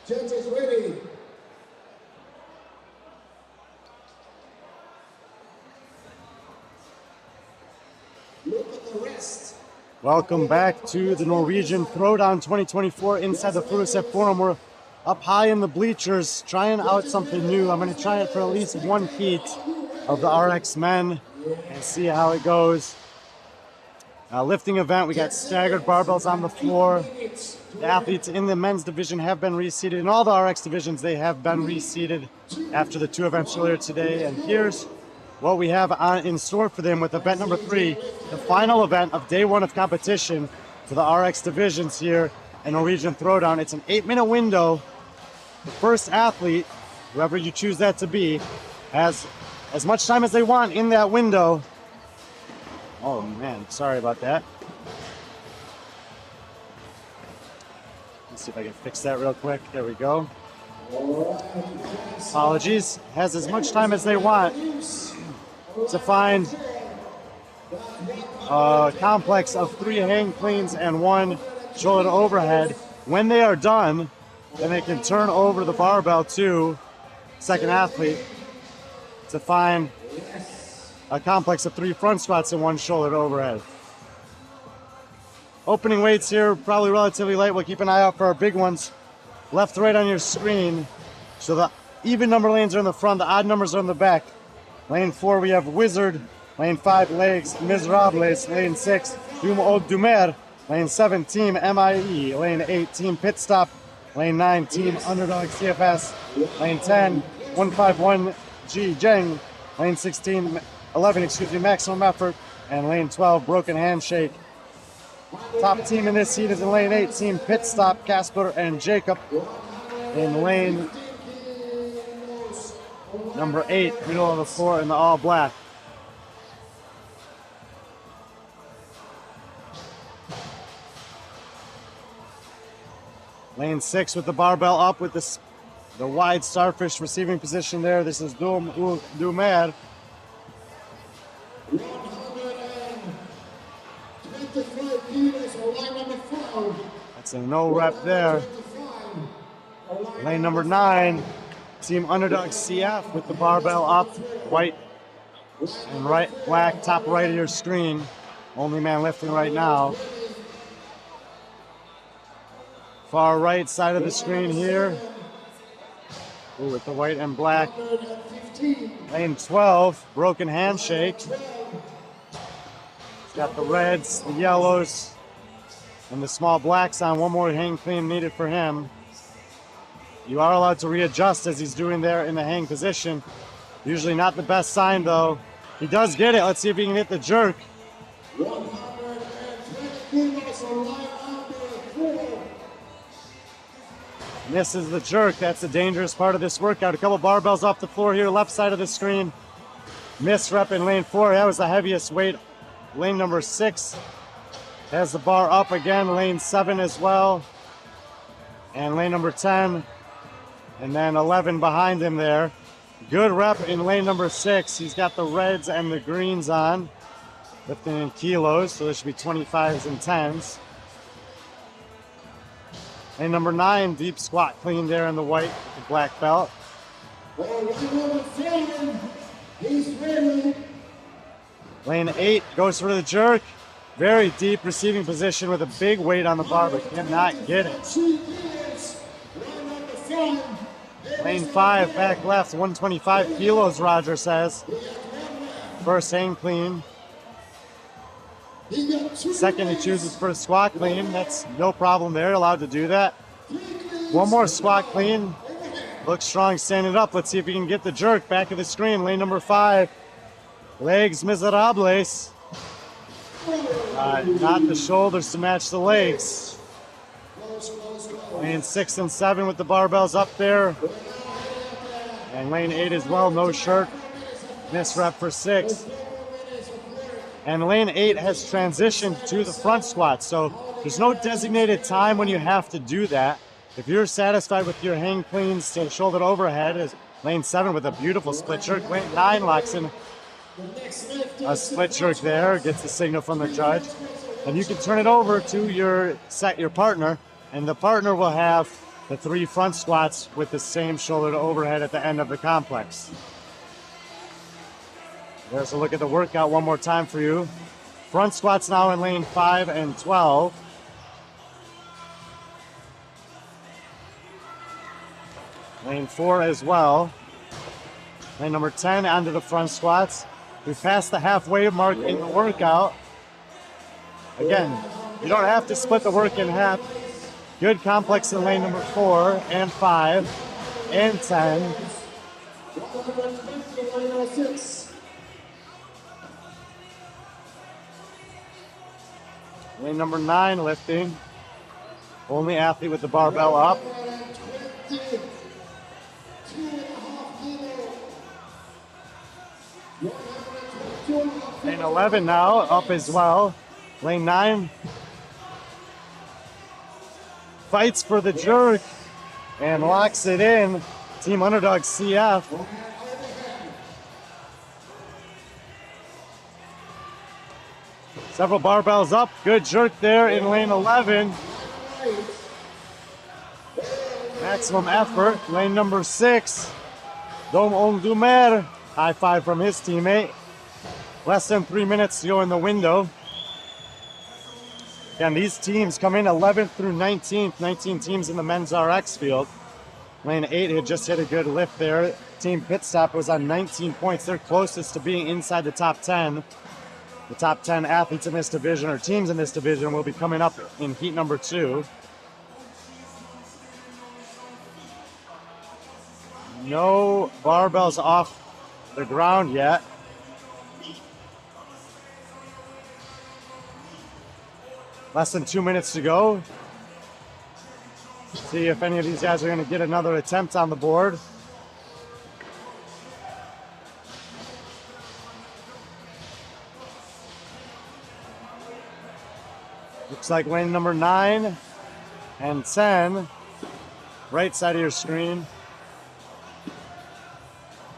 Judges ready. Look at the rest. Welcome back to the Norwegian Throwdown 2024 inside the Furuset Forum. We're up high in the bleachers trying out something new. I'm going to try it for at least one heat of the RX men and see how it goes. Lifting event, we got staggered barbells on the floor. The athletes in the men's division have been reseated. In all the RX divisions, they have been reseated after the two events earlier today. And here's what we have in store for them with event number 3, the final event of day 1 of competition for the RX divisions here in Norwegian Throwdown. It's an 8-minute window. The first athlete, whoever you choose that to be, has as much time as they want in that window. Oh man, sorry about that. Let's see if I can fix that real quick. There we go. Apologies. Has as much time as they want to find a complex of 3 hang cleans and 1 shoulder overhead. When they are done, then they can turn over the barbell to second athlete to find a complex of 3 front squats and 1 shoulder overhead. Opening weights here, probably relatively light. We'll keep an eye out for our big ones. Left to right on your screen. So the even number lanes are in the front, the odd numbers are in the back. Lane 4, we have Wizard. Lane 5, Legs Miserables. Lane 6, Doom Old Dumer. Lane 7, Team MIE. Lane 8, Team Pit Stop. Lane 9, Team Underdog CFS. Lane 10, 151G Jeng. Lane 11, Maximum Effort. And lane 12, Broken Handshake. Top team in this heat is in lane 8, Team Pit Stop, Casper and Jacob. In lane number 8, middle of the floor in the all black. Lane 6 with the barbell up with the wide starfish receiving position there. This is Dumer. That's a no rep there. Lane number 9, Team Underdog CF with the barbell up, white and right, black, top right of your screen. Only man lifting right now. Far right side of the screen here. Ooh, with the white and black. Lane 12, Broken Handshake. Got the reds, the yellows, and the small blacks on. 1 more hang clean needed for him. You are allowed to readjust as he's doing there in the hang position. Usually not the best sign though. He does get it. Let's see if he can hit the jerk. Misses the jerk. That's the dangerous part of this workout. A couple barbells off the floor here, left side of the screen. Miss rep in lane 4. That was the heaviest weight. Lane number 6 has the bar up again. Lane 7 as well. And lane number 10. And then 11 behind him there. Good rep in lane number 6. He's got the reds and the greens on. Lifting in kilos, so there should be 25s and 10s. Lane number 9, deep squat clean there in the white, the black belt. He's ready. Lane 8 goes for the jerk. Very deep receiving position with a big weight on the bar, but cannot get it. Lane 5, back left, 125 kilos, Roger says. First hang clean. Second, he chooses for a squat clean. That's no problem there, allowed to do that. 1 more squat clean. Looks strong standing up. Let's see if he can get the jerk. Back of the screen, lane number 5. Legs Miserables. Not the shoulders to match the legs. Lane 6 and 7 with the barbells up there. And lane 8 as well, no shirt. Miss rep for 6. And lane 8 has transitioned to the front squat. So there's no designated time when you have to do that. If you're satisfied with your hang cleans to shoulder overhead, is lane 7 with a beautiful split jerk. Lane 9 locks in a split jerk there, gets the signal from the judge. And you can turn it over to your partner, and the partner will have the 3 front squats with the same shoulder to overhead at the end of the complex. There's a look at the workout one more time for you. Front squats now in lane 5 and 12. Lane 4 as well. Lane number 10 onto the front squats. We passed the halfway mark in the workout. Again, you don't have to split the work in half. Good complex in lane number 4 and 5 and 10. 120, Lane number 9 lifting. Only athlete with the barbell up. 120, 2.5 Lane 11 now up as well. Lane 9 fights for the jerk and locks it in. Team Underdog CF. Several barbells up. Good jerk there in lane 11. Maximum effort. Lane number 6. Dom Ongdumer. High five from his teammate. Less than 3 minutes to go in the window. Again, these teams come in 11th through 19th. 19 teams in the men's RX field. Lane 8 had just hit a good lift there. Team Pit Stop was on 19 points. They're closest to being inside the top 10. The top 10 athletes in this division, or teams in this division, will be coming up in heat number 2. No barbells off the ground yet. Less than 2 minutes to go. See if any of these guys are going to get another attempt on the board. Looks like lane number 9 and 10, right side of your screen,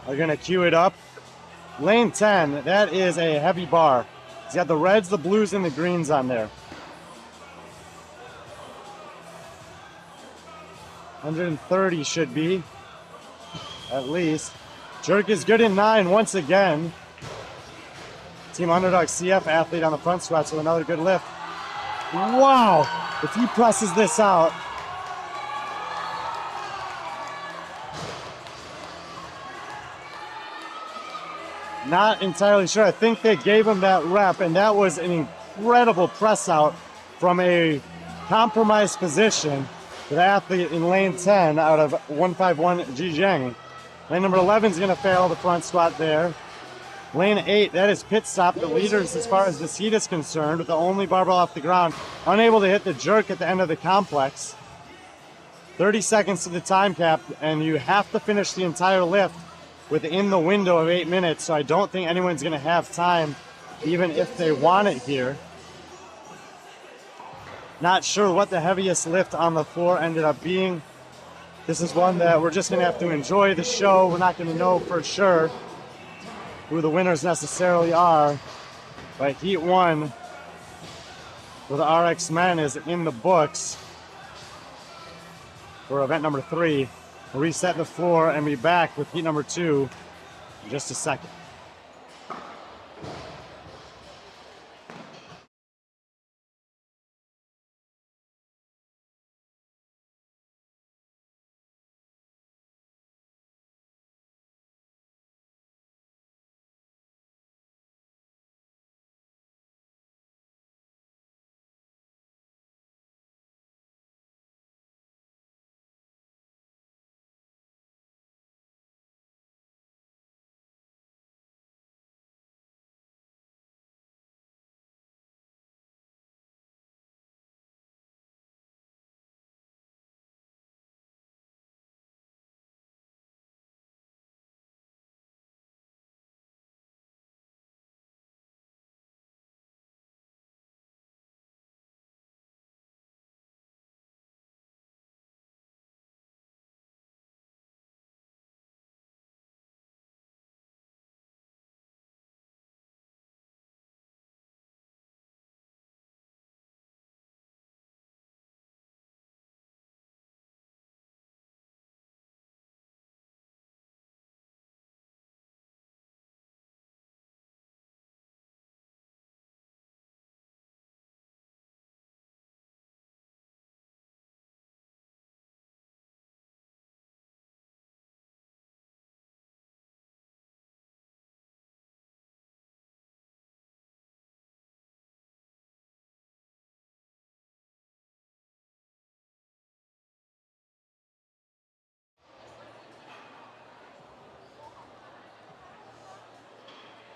are going to queue it up. Lane 10, that is a heavy bar. He's got the reds, the blues, and the greens on there. 130 should be, at least. Jerk is good in 9 once again. Team Underdog CF athlete on the front squats with another good lift. Wow, if he presses this out. Not entirely sure. I think they gave him that rep, and that was an incredible press out from a compromised position. The athlete in lane 10 out of 151 Zhejiang. Lane number 11 is going to fail the front squat there. Lane 8, that is Pit Stop, the leaders as far as this heat is concerned, with the only barbell off the ground, unable to hit the jerk at the end of the complex. 30 seconds to the time cap, and you have to finish the entire lift within the window of 8 minutes, so I don't think anyone's going to have time, even if they want it here. Not sure what the heaviest lift on the floor ended up being. This is one that we're just going to have to enjoy the show. We're not going to know for sure who the winners necessarily are. But Heat 1 for the RX men is in the books for event number 3. We'll reset the floor and be back with Heat number 2 in just a second.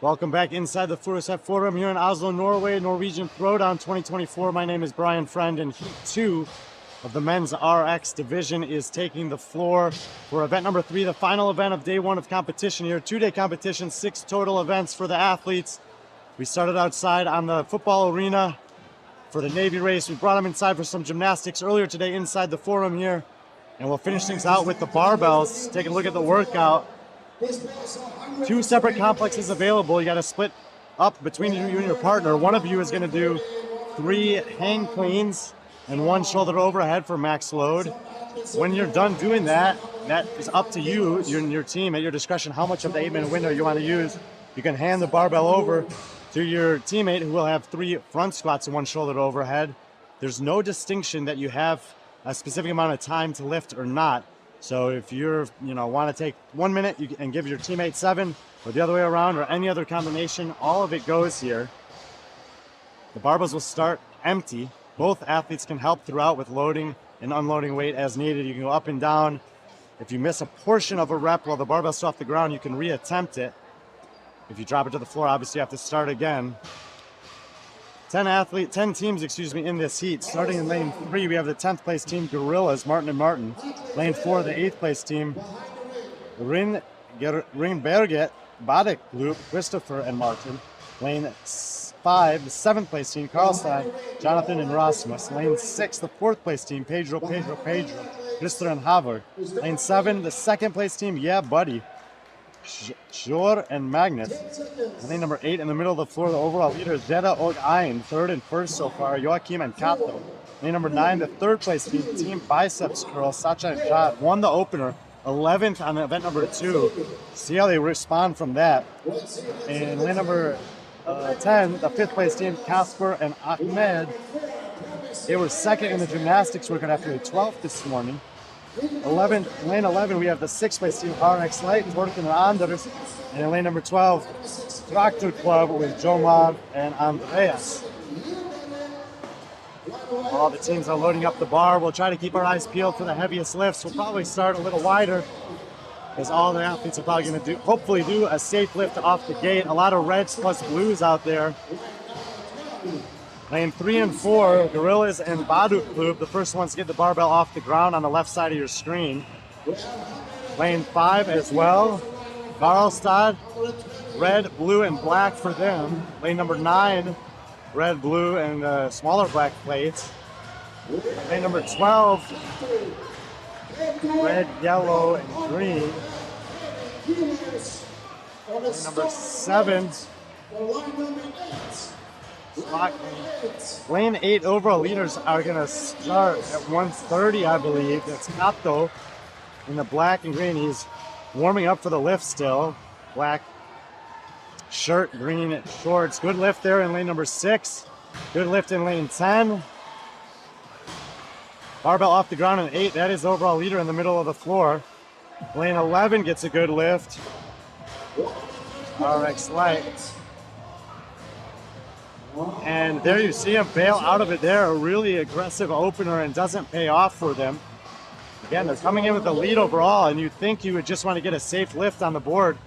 Welcome back inside the Furuset Forum here in Oslo, Norway, Norwegian Throwdown 2024. My name is Brian Friend, and Heat 2 of the men's RX division is taking the floor for event number 3, the final event of day 1 of competition here. 2-day competition, 6 total events for the athletes. We started outside on the football arena for the Navy race. We brought them inside for some gymnastics earlier today inside the forum here. And we'll finish things out with the barbells. Take a look at the workout. 2 separate complexes available. You got to split up between you and your partner. One of you is going to do 3 hang cleans and 1 shoulder overhead for max load. When you're done doing that, that is up to you, your team, at your discretion, how much of the 8-minute window you want to use. You can hand the barbell over to your teammate who will have 3 front squats and 1 shoulder overhead. There's no distinction that you have a specific amount of time to lift or not. So if you're, want to take 1 minute and give your teammate 7, or the other way around, or any other combination, all of it goes here. The barbells will start empty. Both athletes can help throughout with loading and unloading weight as needed. You can go up and down. If you miss a portion of a rep while the barbell's still off the ground, you can reattempt it. If you drop it to the floor, obviously you have to start again. 10 teams, in this heat. Starting in lane 3, we have the 10th place team, Gorillas, Martin and Martin. Lane 4, the 8th place team, Ringberget, Badek Loop, Christopher and Martin. Lane 5, the 7th place team, Karlstad, Jonathan and Rasmus. Lane 6, the 4th place team, Pedro, Christer and Havard. Lane 7, the 2nd place team, Yeah Buddy, Sjor and Magnus. Lane number 8 in the middle of the floor, the overall leader is Zeta Og Ein, 3rd and 1st so far, Joachim and Kato. Lane number 9, the 3rd place team, Team Biceps Curl, Sacha and Jad, won the opener, 11th on event number 2. See how they respond from that. And lane number 10, the 5th place team, Casper and Ahmed. They were 2nd in the gymnastics workout after the 12th this morning. Lane 11, we have the 6th place team, RX Light, Torten and Anders. And in lane number 12, Tractor Club with Jomar and Andreas. All the teams are loading up the bar. We'll try to keep our eyes peeled for the heaviest lifts. We'll probably start a little wider, because all the athletes are probably going to hopefully do a safe lift off the gate. A lot of reds plus blues out there. Lane 3 and 4, Gorillas and Badu Klub, the first ones to get the barbell off the ground on the left side of your screen. Lane 5 as well, Karlstad, red, blue, and black for them. Lane number 9, red, blue, and smaller black plates. Lane number 12, red, yellow, and green. Lane number 7, lane 8 overall leaders are going to start at 1:30, I believe. That's Kato in the black and green. He's warming up for the lift still. Black shirt, green shorts. Good lift there in lane number 6. Good lift in lane 10. Barbell off the ground in 8. That is the overall leader in the middle of the floor. Lane 11 gets a good lift. RX Light. And there you see him bail out of it there. A really aggressive opener, and doesn't pay off for them. Again, they're coming in with the lead overall, and you'd think you would just want to get a safe lift on the board.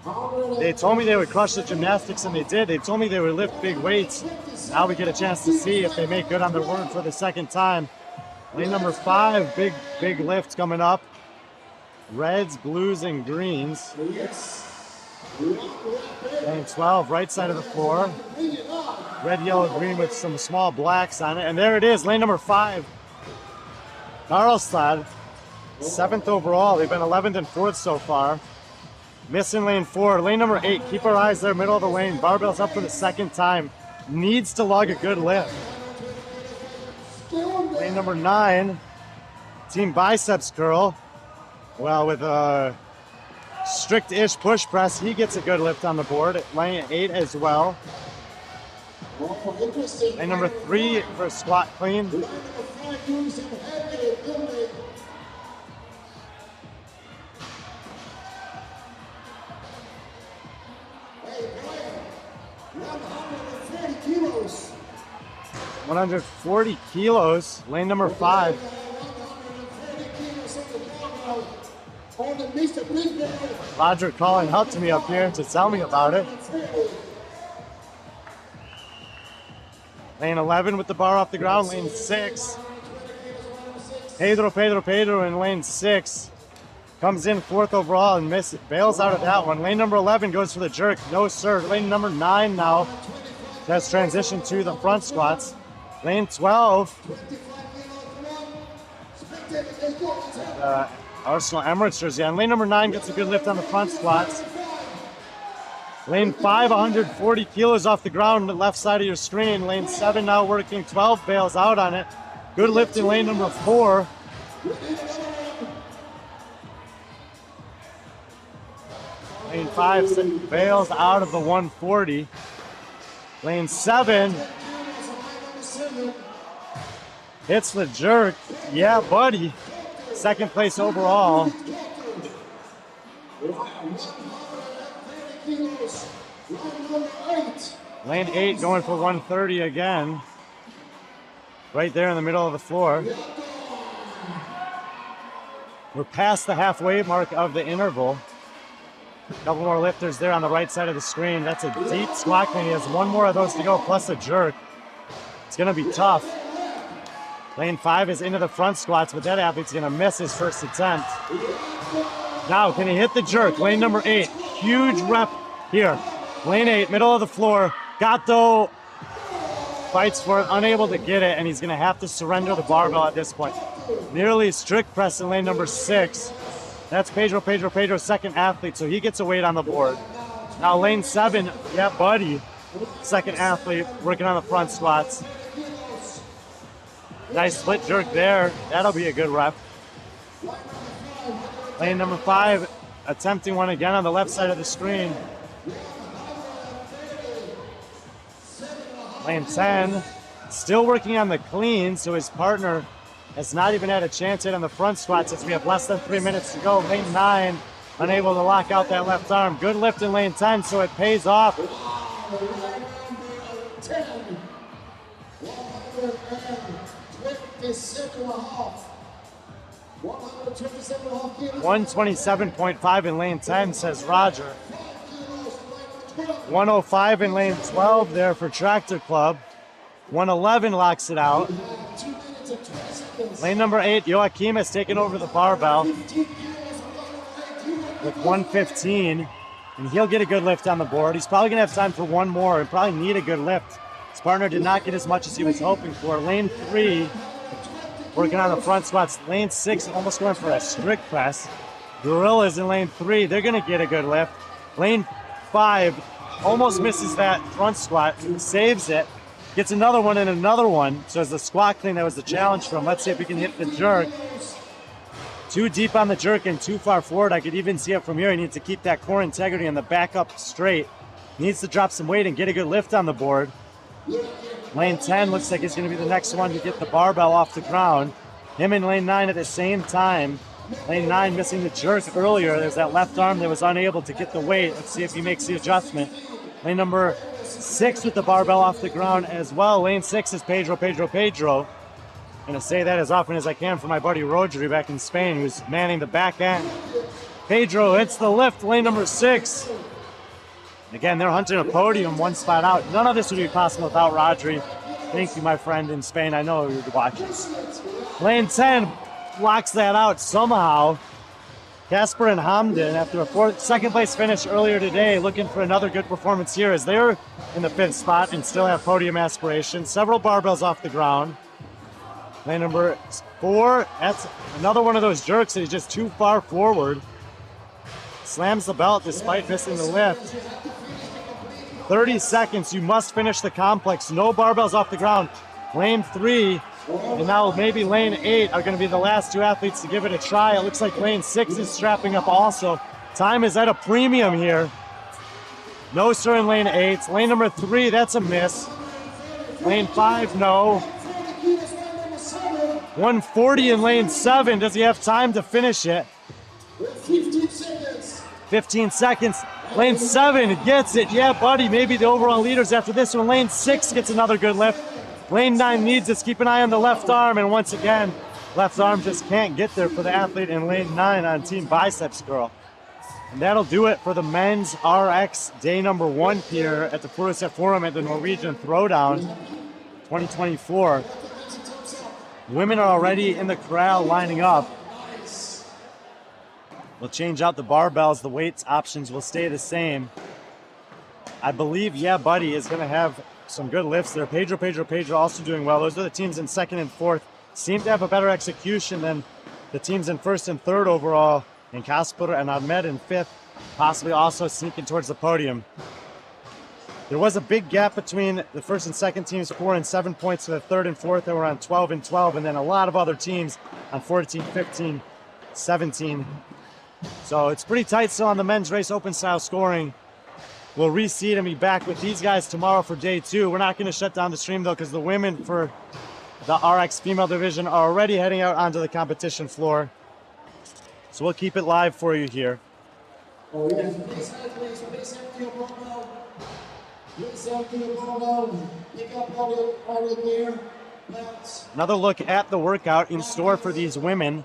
They told me they would crush the gymnastics, and they did. They told me they would lift big weights. Now we get a chance to see if they make good on their word for the second time. Lane number 5, big lift coming up. Reds, blues, and greens. Lane 12, right side of the floor. Red, yellow, green with some small blacks on it. And there it is, lane number 5. Karlstad, 7th overall. They've been 11th and 4th so far. Missing lane 4. Lane number 8, keep our eyes there, middle of the lane. Barbell's up for the second time. Needs to lug a good lift. Lane number 9, Team Biceps Curl. Well, with a strict-ish push press, he gets a good lift on the board. Lane 8 as well. Lane number 3 for a squat clean. kilos. 140 kilos, lane number 5. Roger calling out to me up here to tell me about it. Lane 11 with the bar off the ground. Lane 6. Pedro in lane 6. Comes in 4th overall and bails out of that one. Lane number 11 goes for the jerk. No, sir. Lane number 9 now has transitioned to the front squats. Lane 12. Arsenal Emirates jersey on. Lane number 9 gets a good lift on the front squats. Lane 5, 140 kilos off the ground, the left side of your screen. Lane 7 now working 12, bails out on it. Good lift in lane number 4. Lane 5 bails out of the 140. Lane 7 hits the jerk. Yeah, buddy. Second place overall. Lane 8 going for 130 again. Right there in the middle of the floor. We're past the halfway mark of the interval. A couple more lifters there on the right side of the screen. That's a deep squat clean. He has one more of those to go, plus a jerk. It's going to be tough. Lane 5 is into the front squats, but that athlete's going to miss his first attempt. Now, can he hit the jerk? Lane number 8, huge rep here. Lane 8, middle of the floor. Gato fights for it, unable to get it, and he's going to have to surrender the barbell at this point. Nearly strict press in lane number 6. That's Pedro's second athlete, so he gets a weight on the board. Now lane 7, yeah, buddy. Second athlete working on the front squats. Nice split jerk there. That'll be a good rep. Lane number 5, attempting one again on the left side of the screen. Lane 10, still working on the clean, so his partner has not even had a chance hit on the front squats as we have less than 3 minutes to go. Lane 9, unable to lock out that left arm. Good lift in lane 10, so it pays off. 127.5 in lane 10, says Roger. 105 in lane 12 there for Tractor Club. 111 locks it out. Lane number 8, Joachim has taken over the barbell with 115, and he'll get a good lift on the board. He's probably going to have time for one more and probably need a good lift. His partner did not get as much as he was hoping for. Lane 3, working on the front squats. Lane 6, almost going for a strict press. Gorillas in lane 3, they're going to get a good lift. Lane 5 almost misses that front squat, saves it, gets another one and another one. So as the squat clean, that was the challenge for him. Let's see if we can hit the jerk. Too deep on the jerk and too far forward. I could even see it from here. He needs to keep that core integrity and the back up straight. He needs to drop some weight and get a good lift on the board. Lane 10 looks like he's going to be the next one to get the barbell off the ground. Him and lane 9 at the same time. Lane 9 missing the jerk earlier. There's that left arm that was unable to get the weight. Let's see if he makes the adjustment. Lane number 6 with the barbell off the ground as well. Lane 6 is Pedro. I'm going to say that as often as I can for my buddy Rodri back in Spain, who's manning the back end. Pedro hits the lift, lane number 6. Again, they're hunting a podium, one spot out. None of this would be possible without Rodri. Thank you, my friend in Spain. I know you're watching. Lane 10 blocks that out somehow. Casper and Hamden, after a second place finish earlier today, looking for another good performance here as they're in the 5th spot and still have podium aspirations. Several barbells off the ground. Lane number 4, that's another one of those jerks that he's just too far forward. Slams the belt despite missing the lift. 30 seconds, you must finish the complex. No barbells off the ground. Lane 3, and now maybe lane 8 are going to be the last 2 athletes to give it a try. It looks like lane 6 is strapping up also. Time is at a premium here. No sir in lane 8. Lane number 3, that's a miss. Lane 5, no. 140 in lane 7. Does he have time to finish it? 15 seconds. Lane 7 gets it. Yeah, buddy. Maybe the overall leaders after this one. Lane 6 gets another good lift. Lane 9 needs this. Keep an eye on the left arm. And once again, left arm just can't get there for the athlete in lane 9 on Team Biceps Girl. And that'll do it for the men's RX day number 1 here at the Furuset Forum at the Norwegian Throwdown 2024. Women are already in the corral lining up. We'll change out the barbells. The weights options will stay the same. I believe, yeah, Buddy is going to have some good lifts there. Pedro also doing well. Those are the teams in second and fourth. Seem to have a better execution than the teams in first and third overall. And Kasper and Ahmed in fifth, possibly also sneaking towards the podium. There was a big gap between the first and second teams, 4 and 7 points to the third and fourth. They were on 12 and 12, and then a lot of other teams on 14, 15, 17. So it's pretty tight still on the men's race open style scoring. We'll reseed and be back with these guys tomorrow for day 2. We're not going to shut down the stream, though, because the women for the RX female division are already heading out onto the competition floor. So we'll keep it live for you here. Oh, yes. Please empty your barbell. Please empty your barbell. Pick up all your gear. Another look at the workout in store for these women.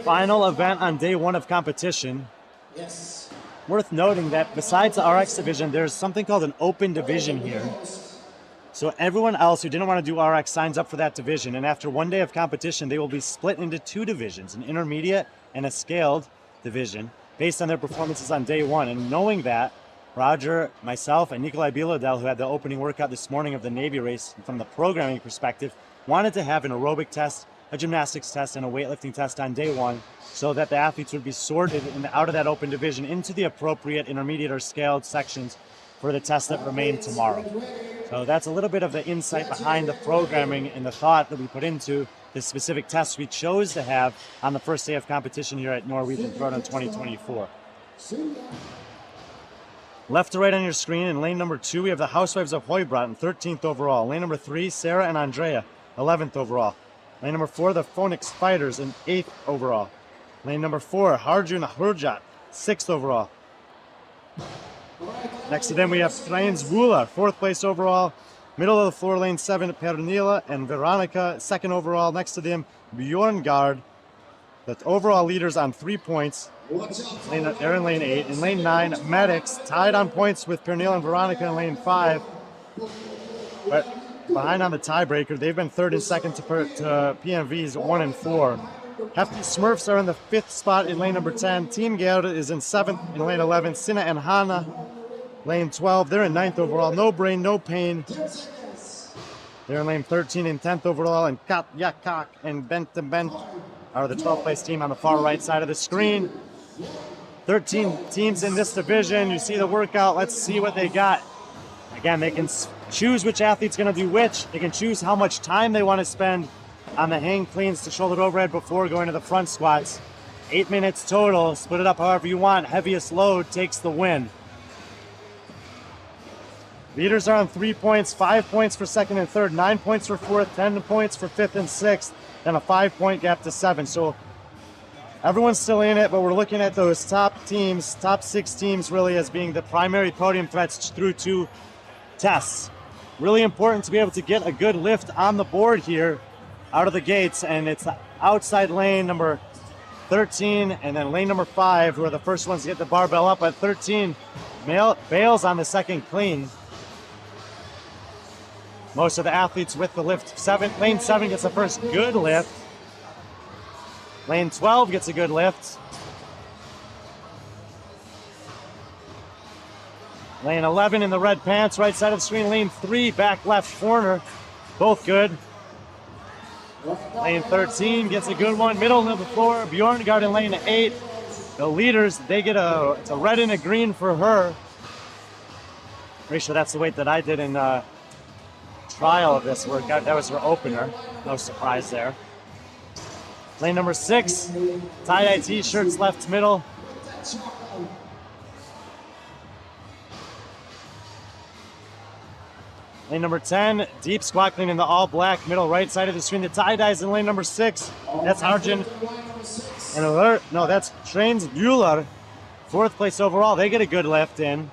Final event on day 1 of competition. Yes. Worth noting that besides the RX division, there's something called an open division here. So everyone else who didn't want to do RX signs up for that division, and after 1 day of competition, they will be split into 2 divisions, an intermediate and a scaled division, based on their performances on day 1. And knowing that, Roger, myself, and Nikolai Bielodel, who had the opening workout this morning of the Navy race, from the programming perspective, wanted to have an aerobic test, a gymnastics test, and a weightlifting test on day 1, so that the athletes would be sorted out of that open division into the appropriate intermediate or scaled sections for the test that remain tomorrow. So that's a little bit of the insight behind the programming and the thought that we put into the specific tests we chose to have on the first day of competition here at Norwegian Throwdown 2024. Left to right on your screen, in lane number 2, we have the Housewives of Hoybråten, 13th overall. Lane number 3, Sarah and Andrea, 11th overall. Lane number 4, the Phoenix Fighters, in 8th overall. Lane number 4, Harjun Hurjat, 6th overall. Next to them we have Trains Vula, 4th place overall. Middle of the floor, lane 7, Pernilla and Veronica, 2nd overall. Next to them, Bjorngard, the overall leaders on 3 points. They're in lane 8. In lane 9, Medics, tied on points with Pernilla and Veronica in lane 5. But behind on the tiebreaker, they've been 3rd and 2nd to PMV's 1 and 4. Hefty Smurfs are in the 5th spot in lane number 10. Team Gerd is in 7th in lane 11. Sinna and Hana, lane 12. They're in 9th overall. No Brain, No Pain. They're in lane 13 and 10th overall. And Kat Yakak and Benton Bent are the 12th place team on the far right side of the screen. 13 teams in this division. You see the workout. Let's see what they got. Again, they can choose which athlete's going to do which. They can choose how much time they want to spend on the hang cleans to shoulder overhead before going to the front squats. 8 minutes total. Split it up however you want. Heaviest load takes the win. Leaders are on 3 points, 5 points for 2nd and 3rd, 9 points for 4th, 10 points for 5th and 6th, then a 5-point gap to 7. So everyone's still in it, but we're looking at those top teams, top 6 teams really as being the primary podium threats through 2 tests. Really important to be able to get a good lift on the board here out of the gates, and it's the outside lane number 13 and then lane number 5 who are the first ones to get the barbell up at 13. Bails on the second clean. Most of the athletes with the lift. Lane 7 gets the first good lift. Lane 12 gets a good lift. Lane 11 in the red pants, right side of the screen. Lane 3, back left corner. Both good. Lane 13 gets a good one. Middle of the floor, Bjorngard in lane 8. The leaders, they get it's a red and a green for her. Pretty sure that's the weight that I did in trial of this workout. That was her opener. No surprise there. Lane number 6, tie-dye t-shirts left middle. Lane number 10, deep squat clean in the all black, middle right side of the screen. The tie-dyes in lane number 6. That's Arjun. And alert, no, that's Trains Bueller. 4th place overall. They get a good lift in.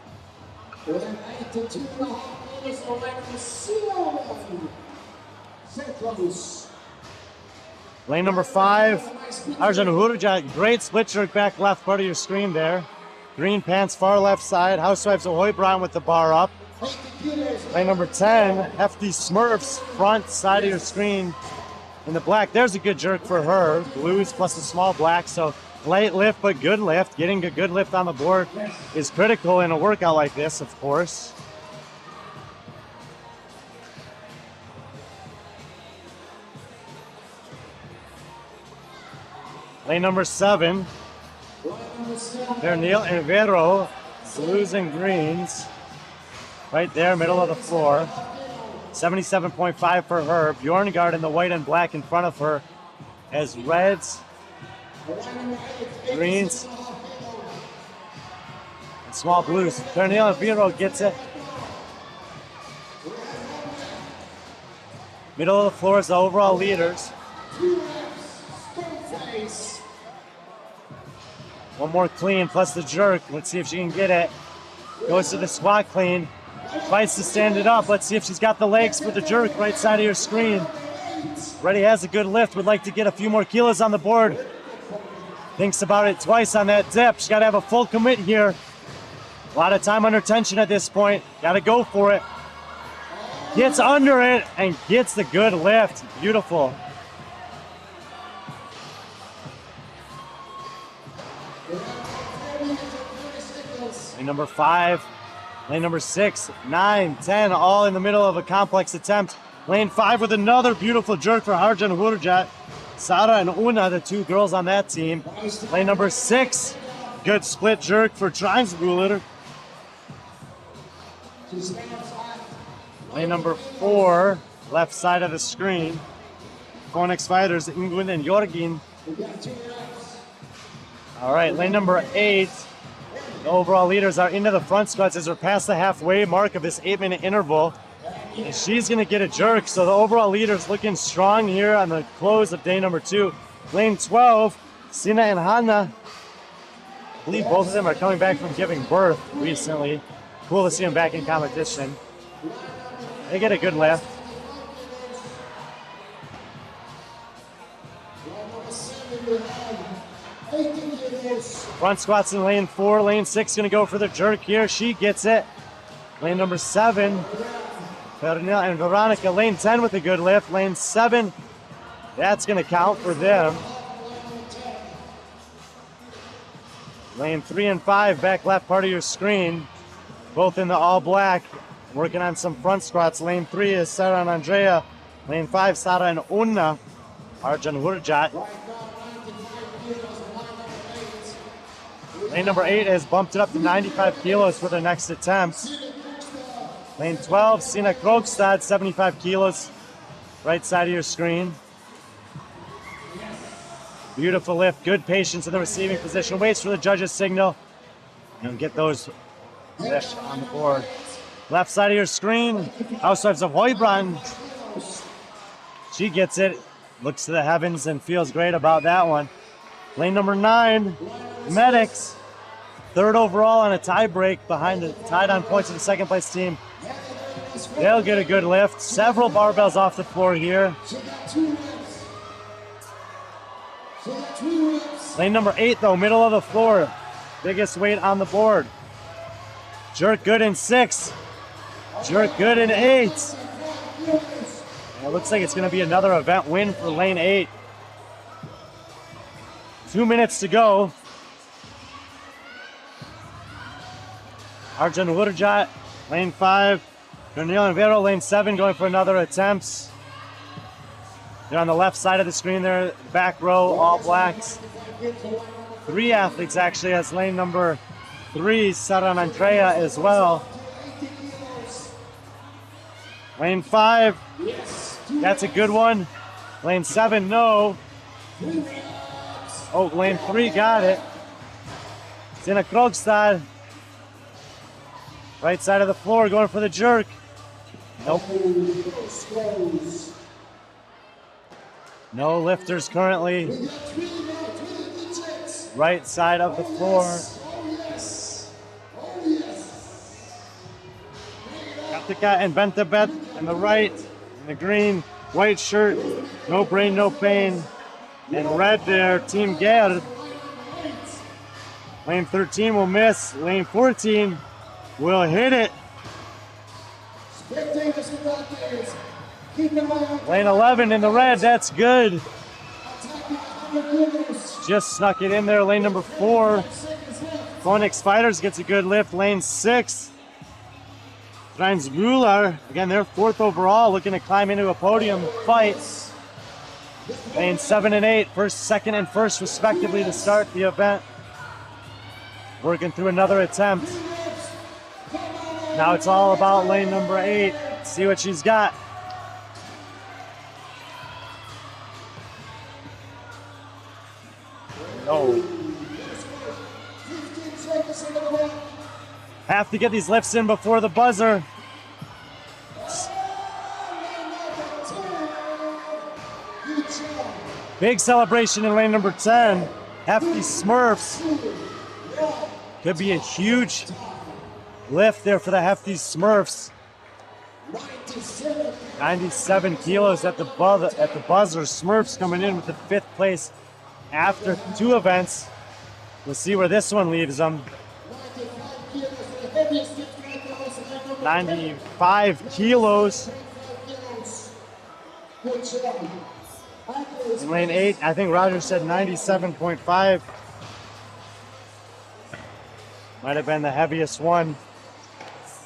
Lane number 5, Arjun Hurja. Great split jerk back left part of your screen there. Green pants, far left side. Housewives of Hoybråten with the bar up. Lane number 10, Hefty Smurfs, front side of your screen in the black. There's a good jerk for her. Blues plus a small black, so light lift but good lift. Getting a good lift on the board is critical in a workout like this, of course. Lane number 7, Neil and Vero, blues and greens. Right there, middle of the floor. 77.5 for her. Bjorngard in the white and black in front of her as reds, greens, and small blues. Neil and Vero gets it. Middle of the floor is the overall leaders. One more clean plus the jerk. Let's see if she can get it. Goes to the squat clean. Tries to stand it up. Let's see if she's got the legs for the jerk. Right side of your screen. Reddy has a good lift. Would like to get a few more kilos on the board. Thinks about it twice on that dip. She's got to have a full commit here. A lot of time under tension at this point. Got to go for it. Gets under it and gets the good lift. Beautiful. Lane number 5, lane number 6, 9, 10, all in the middle of a complex attempt. Lane 5 with another beautiful jerk for Arjan Hurjat. Sara and Una, the two girls on that team. Lane number 6, good split jerk for Trinesbuller. Lane number 4, left side of the screen. Phoenix Fighters, Ingrid and Jorgin. All right, lane number 8. The overall leaders are into the front squats as we're past the halfway mark of this 8-minute interval. And she's going to get a jerk. So the overall leaders looking strong here on the close of day number 2. Lane 12, Sina and Hanna. I believe both of them are coming back from giving birth recently. Cool to see them back in competition. They get a good lift. Front squats in lane 4. Lane 6 going to go for the jerk here. She gets it. Lane number 7, Pernilla and Veronica. Lane 10 with a good lift. Lane 7, that's going to count for them. Lane 3 and 5, back left part of your screen. Both in the all black. Working on some front squats. Lane 3 is Sarah and Andrea. Lane 5, Sara and Una. Arjan Hurjat. Lane number 8 has bumped it up to 95 kilos for the next attempt. Lane 12, Sina Krogstad, 75 kilos. Right side of your screen. Beautiful lift, good patience in the receiving position. Waits for the judge's signal. And get those fish on the board. Left side of your screen, Housewives of Hoibrand. She gets it, looks to the heavens and feels great about that one. Lane number 9, Medics. 3rd overall on a tie break behind the tied on points of the second place team. They'll get a good lift. Several barbells off the floor here. Lane number 8 though, middle of the floor. Biggest weight on the board. Jerk good in 6. Jerk good in 8. It looks like it's going to be another event win for lane 8. 2 minutes to go. Arjan Hurjat, lane 5. Pernilla and Vero, lane 7, going for another attempt. They're on the left side of the screen there, back row, all blacks. 3 athletes actually as lane number 3, Sara and Andrea as well. Lane 5, that's a good one. Lane 7, no. Oh, lane 3 got it. Sina Krogstad. Right side of the floor, going for the jerk. Nope. No lifters currently. Right side of the floor. Katika and Bentabet in the right, in the green, white shirt, no brain, no pain. And red there, Team Gerd. Lane 13 will miss. Lane 14 will hit it. boys and doctors. Keep an eye on Lane 11 in the red, that's good. attacking 100 kilos. Just snuck it in there. Lane number 4. 5 seconds left. Phoenix Fighters gets a good lift. Lane 6. Muller, again, they're 4th overall, looking to climb into a podium fight. Lane 7 and 8, first, second, and first, respectively, to start the event. Working through another attempt. Now it's all about lane number 8. Let's see what she's got. Oh. 15 seconds in the clock. Have to get these lifts in before the buzzer. Good job. Big celebration in lane number 10. Hefty Smurfs. Could be a huge lift there for the Hefty Smurfs. 97. 97 kilos at the buzzer. Smurfs coming in with the 5th place after 2 events. We'll see where this one leaves them. 95 kilos for the heaviest 55 kilos and that number 95 kilos. kilos. Good job. Accolades. In lane 8, I think Roger said 97.5. Might have been the heaviest one.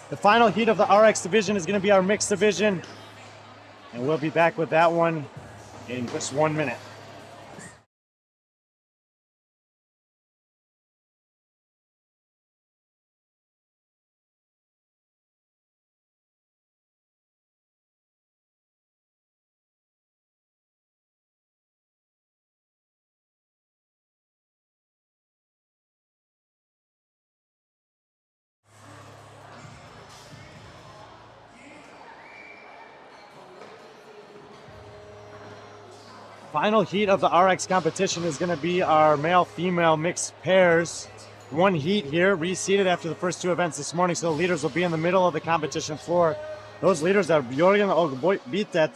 The final heat of the RX division is going to be our mixed division. And we'll be back with that one in just 1 minute. Final heat of the RX competition is going to be our male-female mixed pairs. One heat here, reseeded after the first 2 events this morning, so the leaders will be in the middle of the competition floor. Those leaders are Björgen and Ogbitet.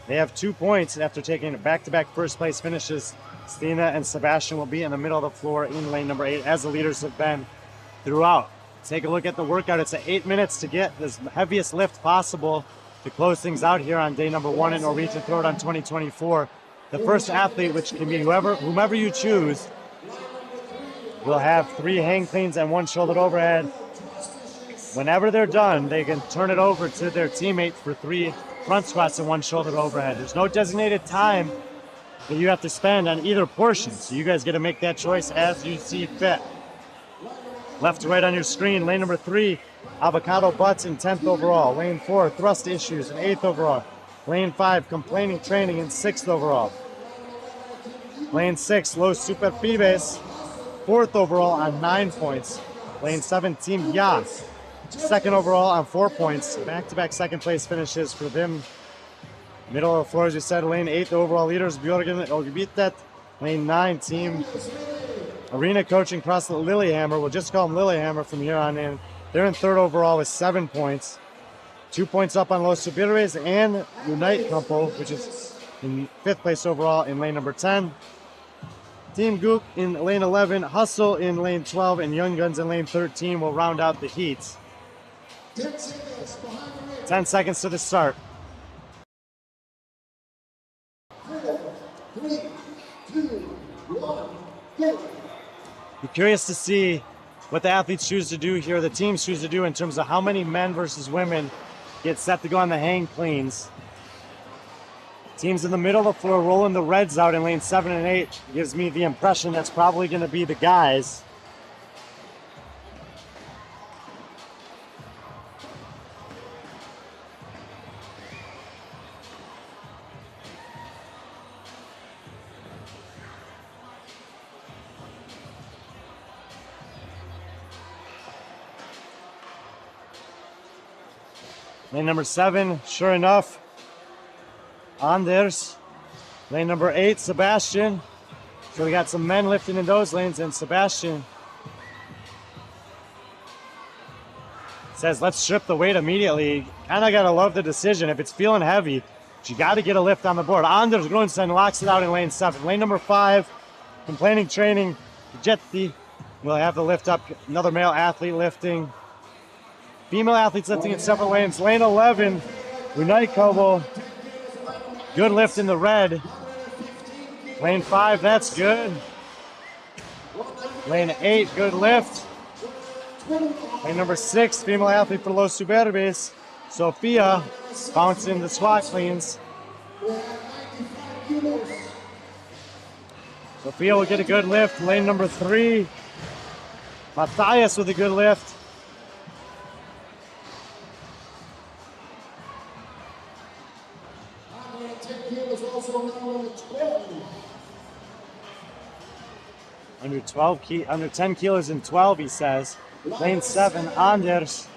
They have 2 points after taking back-to-back first-place finishes. Stina and Sebastian will be in the middle of the floor in lane number 8, as the leaders have been throughout. Take a look at the workout. It's 8 minutes to get this heaviest lift possible to close things out here on day number 1 in Norwegian Throwdown 2024. The first athlete, which can be whomever you choose, will have 3 hang cleans and 1 shoulder overhead. Whenever they're done, they can turn it over to their teammate for 3 front squats and 1 shoulder overhead. There's no designated time that you have to spend on either portion, so you guys get to make that choice as you see fit. Left to right on your screen, lane number 3, avocado butts in 10th overall. Lane 4, thrust issues in 8th overall. Lane 5, complaining training in 6th overall. Lane 6, Los Super Pibes, 4th overall on 9 points. Lane 7, Team Yas, 2nd overall on 4 points. Back-to-back second place finishes for them. Middle of the floor, as you said, lane 8, the overall leaders, Björgen and Ogbitet. Lane 9, Team Arena Coaching Cross Lillehammer. We'll just call them Lillehammer from here on in. They're in 3rd overall with 7 points. 2 points up on Los Subires and Unite Couple, which is in 5th place overall in lane number 10. Team Gook in lane 11, Hustle in lane 12, and Young Guns in lane 13 will round out the heats. 10 seconds behind the ring. 10 seconds to the start. 4, 3, 2, 1, go. Be curious to see what the athletes choose to do here, the teams choose to do in terms of how many men versus women get set to go on the hang cleans. Teams in the middle of the floor rolling the reds out in lane 7 and 8 gives me the impression that's probably going to be the guys. Lane number 7, sure enough, Anders. Lane number 8, Sebastian. So we got some men lifting in those lanes, and Sebastian says, let's strip the weight immediately. Kind of got to love the decision. If it's feeling heavy, you got to get a lift on the board. Anders Grunsen locks it out in lane 7. Lane number 5, complaining training, Jetti will have the lift up. Another male athlete lifting. Female athletes lifting in separate lanes. Lane 11, Unite couple. Good lift in the red. Lane 5, that's good. Lane 8, good lift. Lane number 6, female athlete for Los Superbes. Sophia bouncing the squat cleans. Sophia will get a good lift. Lane number 3, Matthias with a good lift. Under 10 kilos in 12, he says. Lane 7, Anders.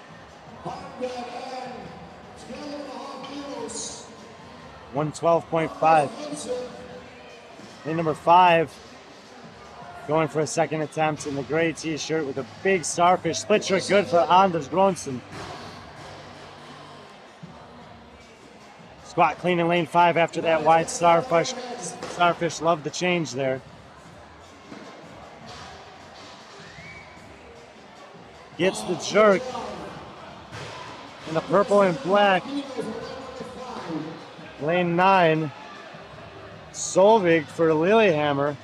112.5. Lane number 5, going for a second attempt in the gray t-shirt with a big starfish. Split trick good for Anders Gronson. Squat clean in lane 5 after that wide starfish. Starfish loved the change there. Gets the jerk in the purple and black. Lane 9, Solvig for Lillehammer.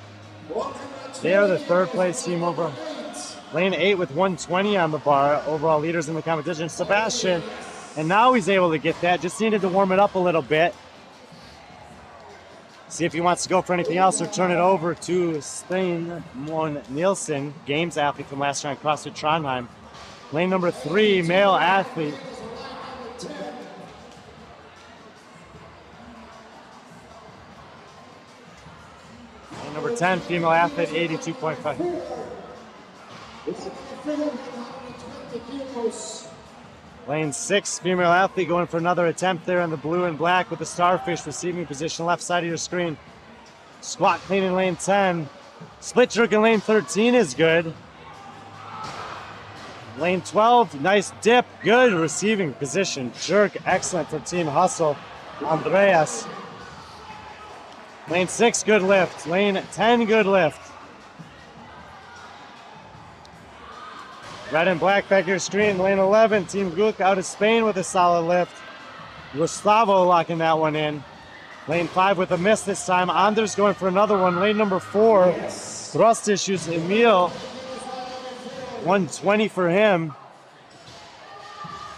They are the third place team over. Lane 8 with 120 on the bar, overall leaders in the competition. Sebastian, and now he's able to get that. Just needed to warm it up a little bit. See if he wants to go for anything else or turn it over to Stein Mon Nielsen, games athlete from last round, CrossFit Trondheim. Lane number 3, male athlete. Lane number 10, female athlete, 82.5. Lane 6, female athlete going for another attempt there in the blue and black with the starfish receiving position left side of your screen. Squat clean in lane 10. Split jerk in lane 13 is good. Lane 12, nice dip, good receiving position. Jerk, excellent for Team Hustle. Andreas. Lane 6, good lift. Lane 10, good lift. Red and black back your screen. Lane 11, Team Guk out of Spain with a solid lift. Gustavo locking that one in. Lane 5 with a miss this time. Anders going for another one. Lane number 4, thrust issues. Emil, 120 for him.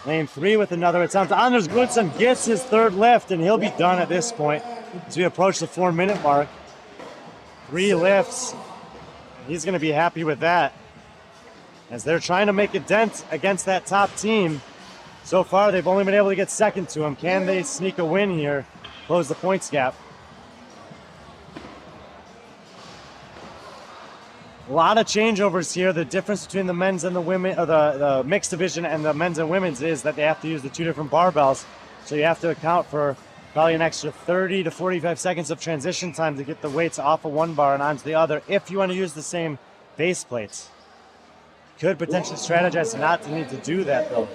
Lane 3 with another attempt. Anders Gudson gets his third lift, and he'll be done at this point as we approach the 4-minute mark. 3 lifts. He's going to be happy with that, as they're trying to make a dent against that top team. So far, they've only been able to get second to him. Can they sneak a win here, close the points gap? A lot of changeovers here. The difference between the men's and the women, or the mixed division and the men's and women's, is that they have to use the 2 different barbells. So you have to account for probably an extra 30 to 45 seconds of transition time to get the weights off of one bar and onto the other if you want to use the same base plates. Could potentially strategize not to need to do that though.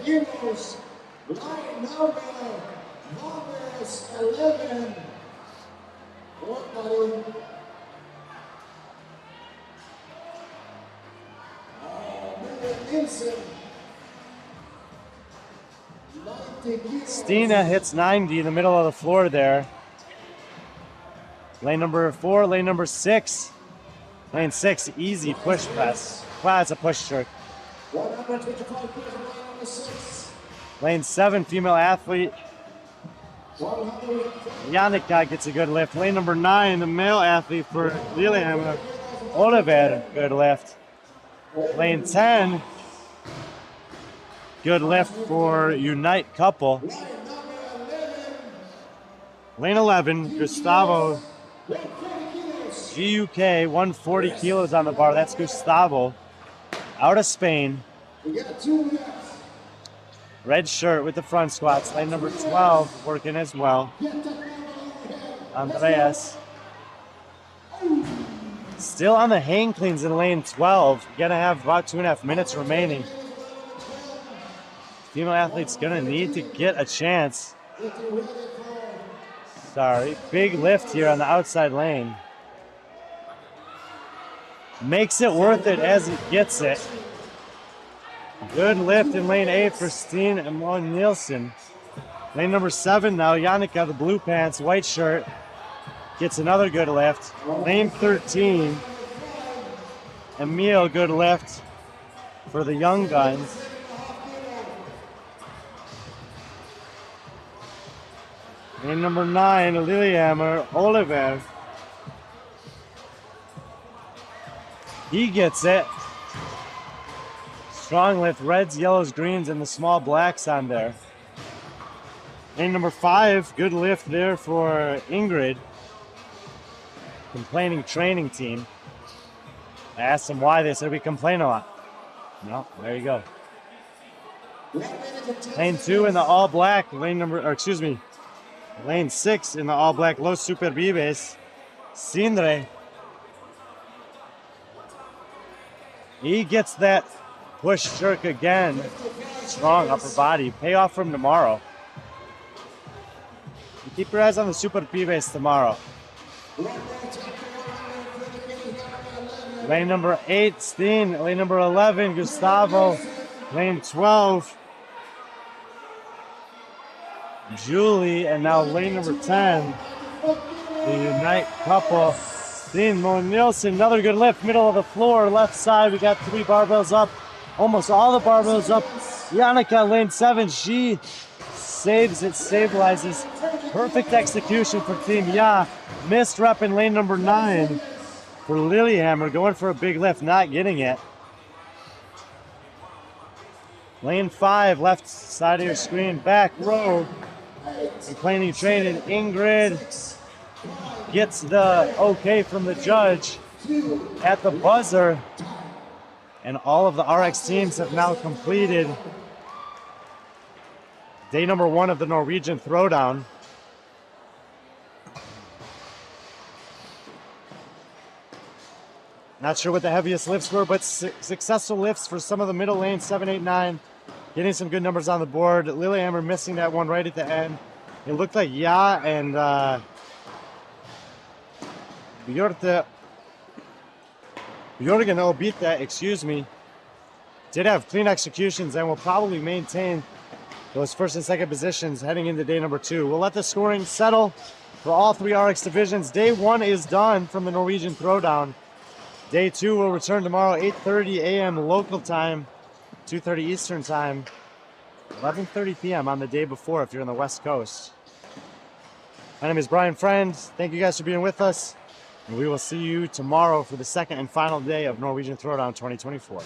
Stina hits 90 in the middle of the floor there. Lane number 4, lane number 6. Lane 6, easy push press. Wow, it's a push jerk. Lane 7, female athlete. Yannicka gets a good lift. Lane number 9, the male athlete for Lillehammer. Oliver, good lift. Lane 10, good lift for Unite couple. Lane 11, Gustavo. GUK, 140 kilos on the bar. That's Gustavo. Out of Spain. Red shirt with the front squats. Lane number 12 working as well. Andreas. Still on the hang cleans in lane 12. Gonna have about 2.5 minutes remaining. Female athlete's gonna need to get a chance. Sorry, big lift here on the outside lane. Makes it worth it as it gets it. Good lift in lane 8 for Steen and Mon Nielsen. Lane number 7 now, Yannicka, the blue pants, white shirt, gets another good lift. Lane 13, Emil, good lift for the young guns. Lane number 9, Lillehammer, Oliver. He gets it. Strong lift, reds, yellows, greens, and the small blacks on there. Lane number 5, good lift there for Ingrid. Complaining training team. I asked them why, they said we complain a lot. No, there you go. Lane 2 in the all black, Lane 6 in the all black Los Superbibes, Sindre. He gets that push jerk again. Strong upper body. Payoff from tomorrow. You keep your eyes on the Superbibes tomorrow. Lane number 8, Steen. Lane number 11, Gustavo. Lane 12, Julie. And now lane number 10, the Unite couple. Steen, Mo Nielsen, another good lift. Middle of the floor, left side. We got 3 barbells up. Almost all the barbells up. Yannicka, lane 7, she saves it, stabilizes. Perfect execution for Team Ya. Missed rep in lane number 9 for Lillehammer, going for a big lift, not getting it. Lane 5, left side of your screen, back row. Complaining training, Ingrid gets the okay from the judge at the buzzer. And all of the RX teams have now completed day number 1 of the Norwegian Throwdown. Not sure what the heaviest lifts were, but successful lifts for some of the middle lanes, 7, 8, 9. Getting some good numbers on the board. Lillehammer missing that one right at the end. It looked like Ya and Björgen Obita, excuse me, did have clean executions and will probably maintain those first and second positions heading into day number 2. We'll let the scoring settle for all 3 RX divisions. Day 1 is done from the Norwegian Throwdown. Day 2 will return tomorrow, 8:30 a.m. local time, 2:30 Eastern time, 11:30 p.m. on the day before if you're on the West Coast. My name is Brian Friend. Thank you guys for being with us. And we will see you tomorrow for the second and final day of Norwegian Throwdown 2024.